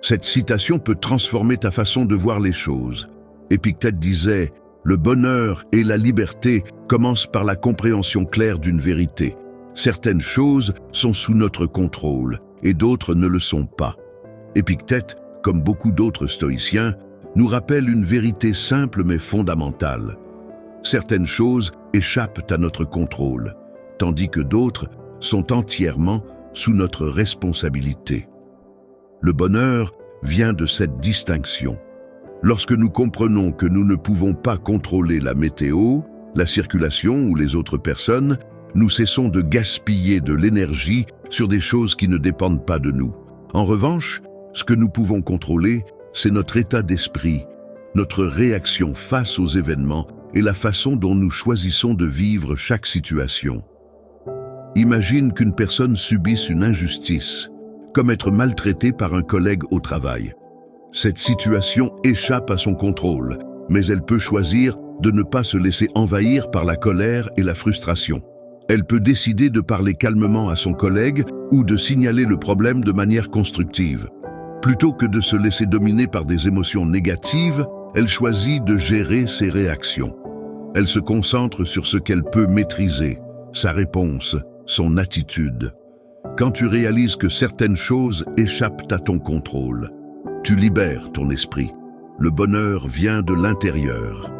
Cette citation peut transformer ta façon de voir les choses. Épictète disait « Le bonheur et la liberté commencent par la compréhension claire d'une vérité. Certaines choses sont sous notre contrôle et d'autres ne le sont pas. » Épictète, comme beaucoup d'autres stoïciens, nous rappelle une vérité simple mais fondamentale. Certaines choses échappent à notre contrôle, tandis que d'autres sont entièrement sous notre responsabilité. Le bonheur vient de cette distinction. Lorsque nous comprenons que nous ne pouvons pas contrôler la météo, la circulation ou les autres personnes, nous cessons de gaspiller de l'énergie sur des choses qui ne dépendent pas de nous. En revanche, ce que nous pouvons contrôler, c'est notre état d'esprit, notre réaction face aux événements et la façon dont nous choisissons de vivre chaque situation. Imagine qu'une personne subisse une injustice, comme être maltraité par un collègue au travail. Cette situation échappe à son contrôle, mais elle peut choisir de ne pas se laisser envahir par la colère et la frustration. Elle peut décider de parler calmement à son collègue ou de signaler le problème de manière constructive. Plutôt que de se laisser dominer par des émotions négatives, elle choisit de gérer ses réactions. Elle se concentre sur ce qu'elle peut maîtriser, sa réponse, son attitude. Quand tu réalises que certaines choses échappent à ton contrôle, tu libères ton esprit. Le bonheur vient de l'intérieur.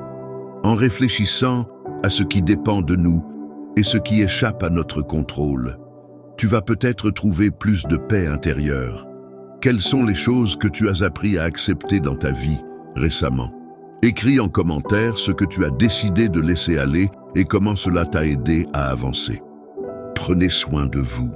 En réfléchissant à ce qui dépend de nous et ce qui échappe à notre contrôle, tu vas peut-être trouver plus de paix intérieure. Quelles sont les choses que tu as appris à accepter dans ta vie récemment? Écris en commentaire ce que tu as décidé de laisser aller et comment cela t'a aidé à avancer. Prenez soin de vous.